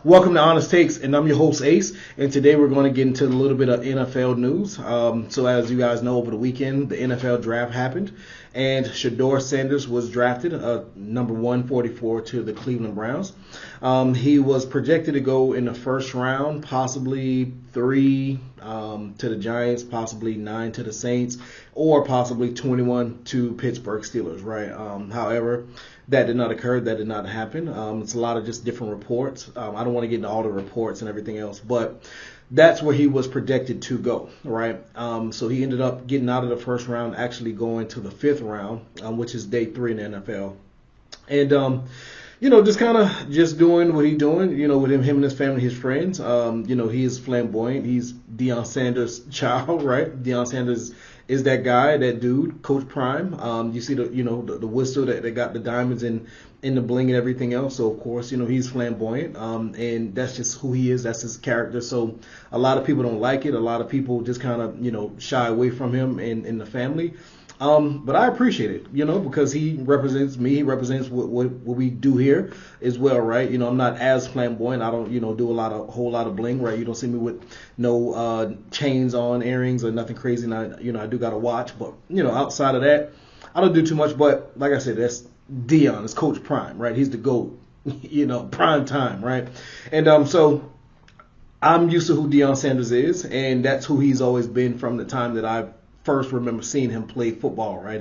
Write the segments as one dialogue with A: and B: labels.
A: Welcome to Honest Takes, and I'm your host Ace. And today we're going to get into a little bit of NFL news. So as you guys know, over the weekend the NFL draft happened, and Shedeur Sanders was drafted, number 144 to the Cleveland Browns. He was projected to go in the first round, possibly 3 to the Giants, possibly 9 to the Saints, or possibly 21 to Pittsburgh Steelers. Right. However, that did not occur. That did not happen. It's a lot of just different reports. I don't want to get into all the reports and everything else, but that's where he was projected to go, right? So he ended up getting out of the first round, actually going to the 5th round, which is day 3 in the NFL. And, just kind of just doing what he's doing, with him and his family, his friends. He is flamboyant. He's Deion Sanders' child, right? Deion Sanders is that guy, that dude, Coach Prime. You see the whistle that got the diamonds in the bling and everything else. So of course, he's flamboyant. And that's just who he is. That's his character. So a lot of people don't like it. A lot of people just kind of, shy away from him and the family. But I appreciate it, because he represents me. He represents what we do here as well, right? I'm not as flamboyant. I don't, do a whole lot of bling, right? You don't see me with no chains on, earrings, or nothing crazy. And I do got a watch, but outside of that, I don't do too much. But like I said, that's Deion. It's Coach Prime, right? He's the GOAT, prime time, right? And so I'm used to who Deion Sanders is, and that's who he's always been from the time that I've first remember seeing him play football, right?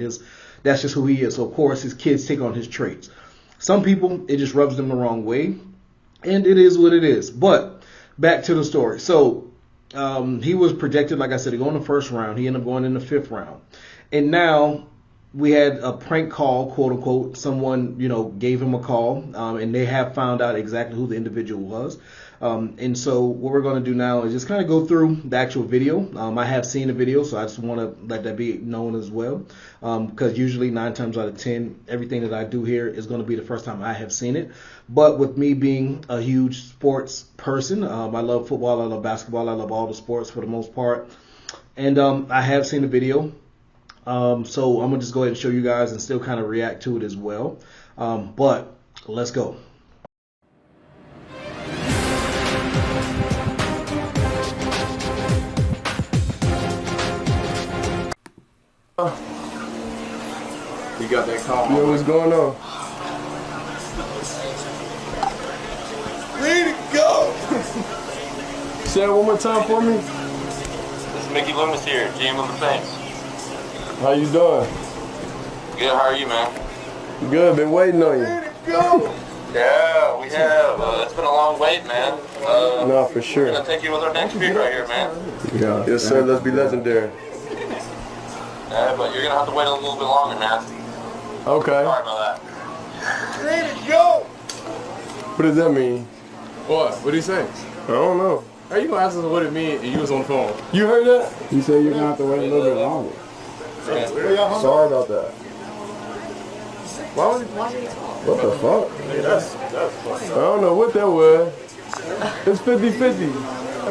A: That's just who he is. So of course his kids take on his traits. Some people, it just rubs them the wrong way, and it is what it is. But back to the story. So he was projected, like I said, to go in the first round. He ended up going in the 5th round, and now we had a prank call, quote unquote. Someone gave him a call, and they have found out exactly who the individual was. And so what we're going to do now is just kind of go through the actual video. I have seen the video, so I just want to let that be known as well. Because usually 9 times out of 10, everything that I do here is going to be the first time I have seen it. But with me being a huge sports person, I love football, I love basketball, I love all the sports for the most part. And I have seen the video. So I'm going to just go ahead and show you guys and still kind of react to it as well. But let's go.
B: You got that call.
C: Yo, what's going on?
B: Ready to go!
C: Say it one more time for me.
D: This is Mickey Loomis here, GM of the Saints.
C: How you doing?
D: Good, how are you, man?
C: Good, been waiting on you.
B: Ready to go!
D: Yeah, we have. It's been a long wait, man.
C: No, for sure.
D: We're gonna take you with our next pick right here, man.
C: Yeah. Yes, sir, let's be legendary.
D: But you're gonna have to wait a little bit longer, man.
C: Okay.
D: Sorry about that.
B: Ready to go!
C: What does that mean?
B: What? What'd he say?
C: I don't know.
B: How you gonna ask us what it means and you was on the phone?
C: You heard that?
E: He said you're gonna have to wait a little bit longer.
C: Sorry about that.
B: Why would he?
C: What the fuck?
B: Hey, that's
C: I don't know what that was. It's 50-50.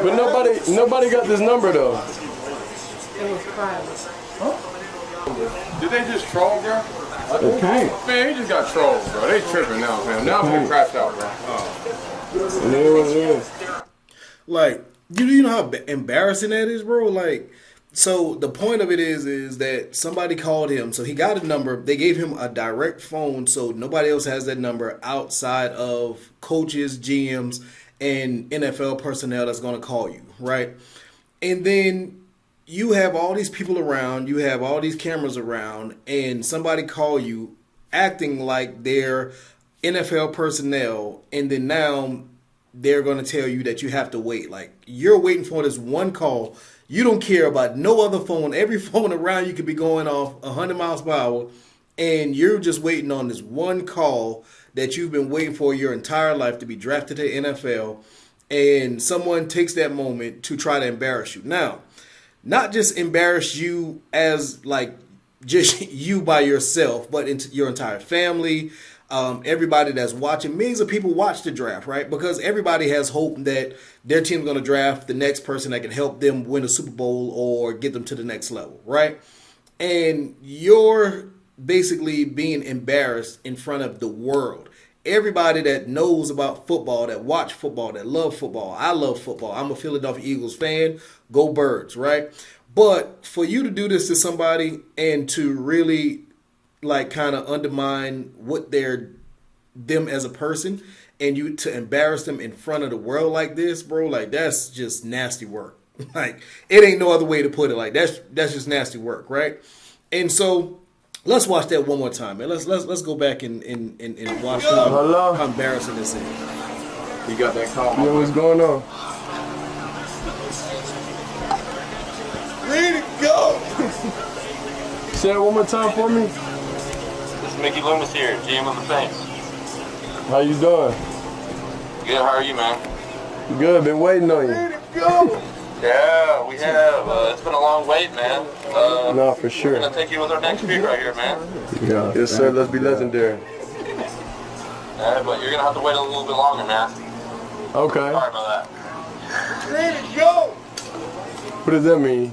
C: But nobody got this number though.
F: It was private.
B: Did they just troll, bro?
E: It can't.
B: Man, he just got trolled, bro. They tripping now, man. Now I'm getting crashed out, bro.
C: It is what it is.
A: Like, you know how embarrassing that is, bro? Like, so the point of it is that somebody called him. So he got a number. They gave him a direct phone, so nobody else has that number outside of coaches, GMs, and NFL personnel that's going to call you, right? And then you have all these people around, you have all these cameras around, and somebody call you acting like they're NFL personnel, and then now they're going to tell you that you have to wait. Like, you're waiting for this one call. You don't care about no other phone. Every phone around you could be going off 100 miles per hour, and you're just waiting on this one call that you've been waiting for your entire life to be drafted to the NFL, and someone takes that moment to try to embarrass you. Now, not just embarrass you as like just you by yourself, but into your entire family, everybody that's watching. Millions of people watch the draft, right? Because everybody has hope that their team's going to draft the next person that can help them win a Super Bowl or get them to the next level, right? And you're basically being embarrassed in front of the world. everybody that knows about football, that watch football, that love football. I love football. I'm a Philadelphia Eagles fan. Go Birds, right? But for you to do this to somebody and to really like kind of undermine what them as a person, and you to embarrass them in front of the world like this, bro, like that's just nasty work. Like it ain't no other way to put it. Like that's just nasty work, right? And so let's watch that one more time, man. Let's go back and watch how embarrassing this is.
B: You got that call.
C: Yo, what's going on?
B: Ready to go.
C: Say it one more time for me.
D: This is Mickey Loomis here, GM of the Saints.
C: How you doing?
D: Good, how are you, man?
C: Good, been waiting on you.
B: Ready to go.
D: Yeah, we have. It's been a long wait, man.
C: No, for
D: We're
C: sure.
D: gonna take you with our next pick right here, man.
C: Yeah. Yes, sir, let's be legendary.
D: But you're gonna have to wait a little bit longer, man.
C: Okay.
D: Sorry about that.
B: Ready to go.
C: What does that mean?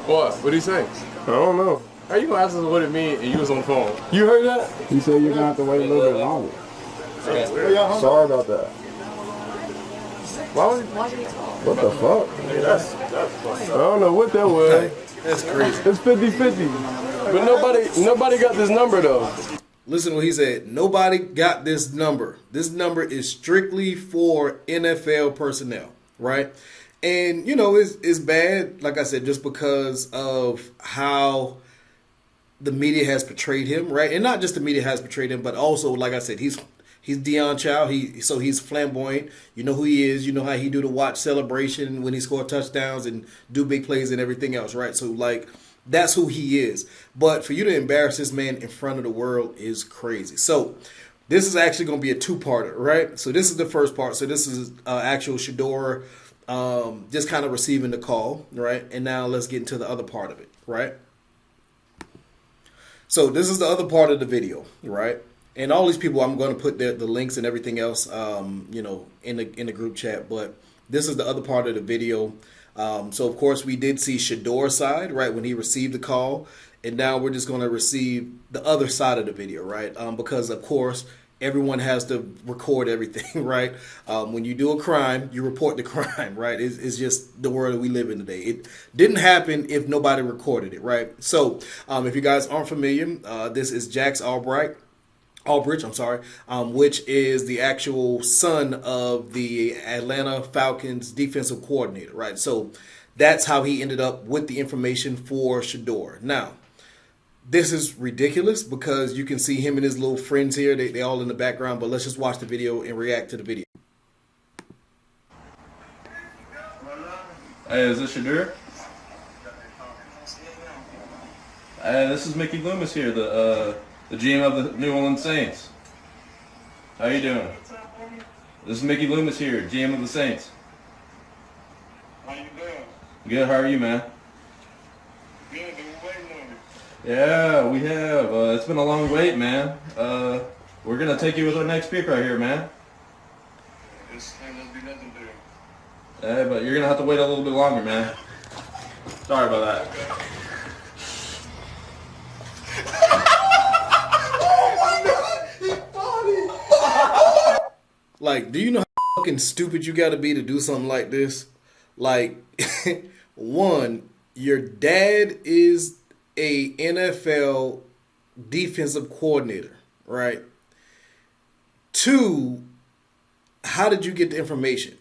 B: What? What'd he say?
C: I don't know.
B: How you gonna ask us what it means and you was on the phone?
C: You heard that?
E: He said you're gonna have to wait a little bit longer.
C: Sorry about that.
B: Why
C: What the fuck?
B: that's funny.
C: I don't know what that was.
A: That's crazy.
C: It's 50-50. But nobody got this number though.
A: Listen to what he said. Nobody got this number. This number is strictly for NFL personnel, right? And, you know, it's bad, like I said, just because of how the media has portrayed him, right? And not just the media has portrayed him, but also, like I said, he's Deion Child. He's flamboyant. You know who he is. You know how he do the watch celebration when he score touchdowns and do big plays and everything else, right? So, like, that's who he is. But for you to embarrass this man in front of the world is crazy. So this is actually going to be a two-parter, right? So this is the first part. So this is actual Shedeur just kind of receiving the call, right? And now let's get into the other part of it, right? So this is the other part of the video, right? And all these people, I'm going to put the links and everything else, you know, in the group chat. But this is the other part of the video. So, of course, we did see Shedeur's side, right, when he received the call. And now we're just going to receive the other side of the video, right? Because, of course, everyone has to record everything, right? When you do a crime, you report the crime, right? It's just the world that we live in today. It didn't happen if nobody recorded it, right? So, if you guys aren't familiar, this is Jax Ulbrich, which is the actual son of the Atlanta Falcons defensive coordinator, right? So that's how he ended up with the information for Shedeur. Now, this is ridiculous because you can see him and his little friends here. They all in the background, but let's just watch the video and react to the video.
G: Hey, is this Shedeur? Hey, this is Mickey Loomis here, the GM of the New Orleans Saints. How you doing? This is Mickey Loomis here, GM of the Saints.
C: How you doing?
G: Good, how are you, man?
C: Good, been waiting on you.
G: Yeah, we have. It's been a long wait, man. We're going to take you with our next pick right here, man.
C: This thing must be legendary.
G: Hey, but you're going to have to wait a little bit longer, man. Sorry about that.
A: Like, do you know how fucking stupid you got to be to do something like this? Like, one, your dad is a NFL defensive coordinator, right? Two, how did you get the information?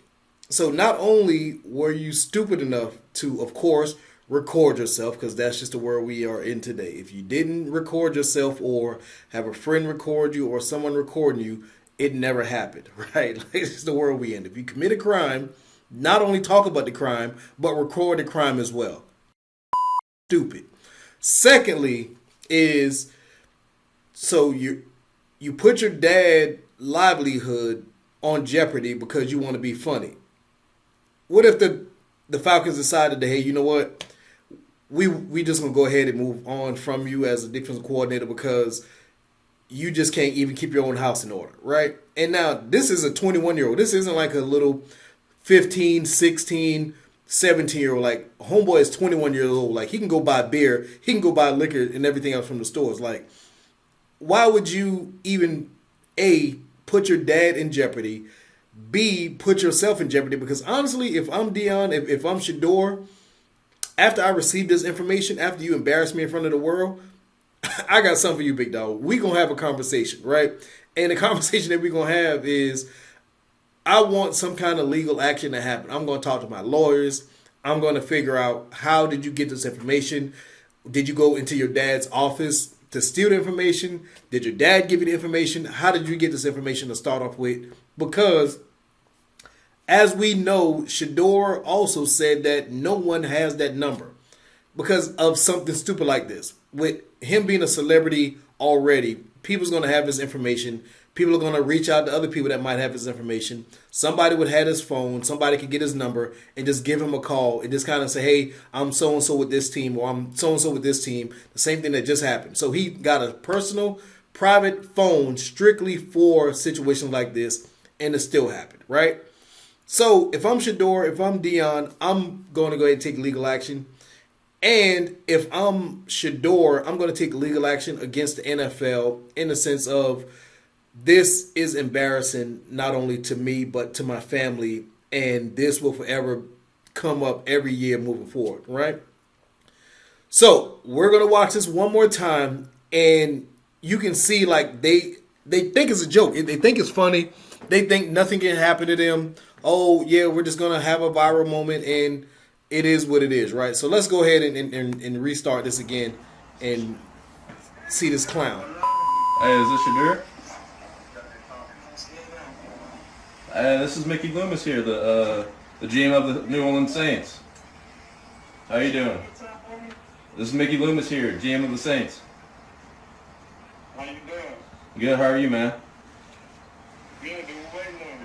A: So not only were you stupid enough to, of course, record yourself, because that's just the world we are in today. If you didn't record yourself or have a friend record you or someone recording you, it never happened, right? Like, it's the world we in. If you commit a crime, not only talk about the crime, but record the crime as well. Stupid. Secondly is, so you put your dad's livelihood on jeopardy because you want to be funny. What if the Falcons decided that, hey, you know what? We just going to go ahead and move on from you as a defensive coordinator because you just can't even keep your own house in order, right? And now this is a 21-year-old. This isn't like a little 15, 16, 17-year-old. Like, homeboy is 21 years old. Like, he can go buy beer. He can go buy liquor and everything else from the stores. Like, why would you even, A, put your dad in jeopardy. B, put yourself in jeopardy. Because honestly, if I'm Dion, if I'm Shedeur, after I receive this information, after you embarrass me in front of the world, I got something for you, big dog. We gonna have a conversation, right? And the conversation that we gonna have is, I want some kind of legal action to happen. I'm gonna talk to my lawyers. I'm gonna figure out, how did you get this information? Did you go into your dad's office to steal the information? Did your dad give you the information? How did you get this information to start off with? Because as we know, Shedeur also said that no one has that number because of something stupid like this. With him being a celebrity already, people's going to have his information. People are going to reach out to other people that might have his information. Somebody would have his phone. Somebody could get his number and just give him a call and just kind of say, hey, I'm so-and-so with this team, or I'm so-and-so with this team. The same thing that just happened. So he got a personal, private phone strictly for situations like this, and it still happened, right? So if I'm Shedeur, if I'm Dion, I'm going to go ahead and take legal action. And if I'm Shedeur, I'm going to take legal action against the NFL in the sense of, this is embarrassing not only to me but to my family, and this will forever come up every year moving forward, right? So we're going to watch this one more time, and you can see like they think it's a joke. They think it's funny. They think nothing can happen to them. Oh, yeah, we're just going to have a viral moment, and it is what it is, right? So let's go ahead and restart this again and see this clown.
G: Hey, is this Shedeur? This is Mickey Loomis here, the GM of the New Orleans Saints. How you doing? This is Mickey Loomis here, GM of the Saints.
C: How you doing?
G: Good, how are you, man?
C: Good, been waiting on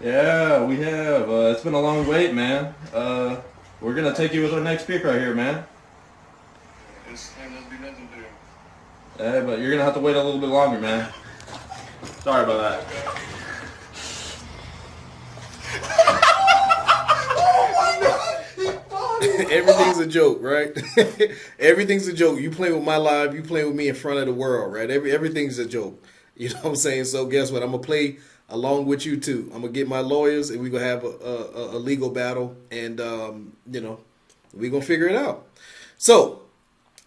C: you.
G: Yeah, we have. It's been a long wait, man. We're going to take you with our next pick right here, man.
C: This ain't be nothing to do.
G: Yeah, but you're going to have to wait a little bit longer, man. Sorry about that.
A: Everything's a joke, right? Everything's a joke. You play with my life, you play with me in front of the world, right? Everything's a joke. You know what I'm saying? So guess what? I'm going to play along with you too. I'm going to get my lawyers, and we're going to have a legal battle, and, we're going to figure it out. So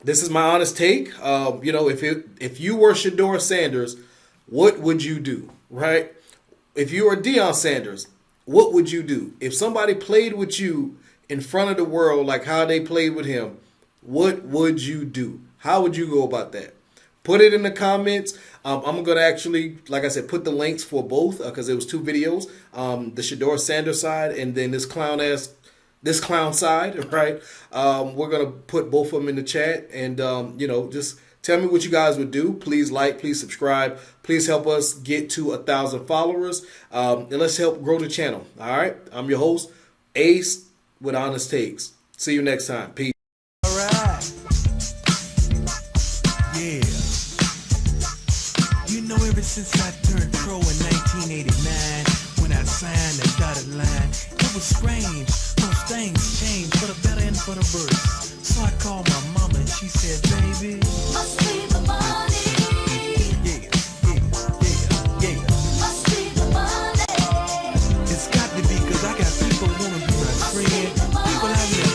A: this is my honest take. If you were Shedeur Sanders, what would you do, right? If you were Deion Sanders, what would you do? If somebody played with you in front of the world like how they played with him, what would you do? How would you go about that? Put it in the comments. I'm going to actually, like I said, put the links for both because there was two videos, the Shedeur Sanders side and then this clown side, right? We're going to put both of them in the chat, and, just tell me what you guys would do. Please like, please subscribe. Please help us get to 1,000 followers, and let's help grow the channel. All right. I'm your host, Ace with Honest Takes. See you next time. Peace.
H: All right. Yeah. You know, ever since I turned pro in 1989, when I signed the dotted line, it was strange. Those things changed for the better and for the worse. So I called my mama and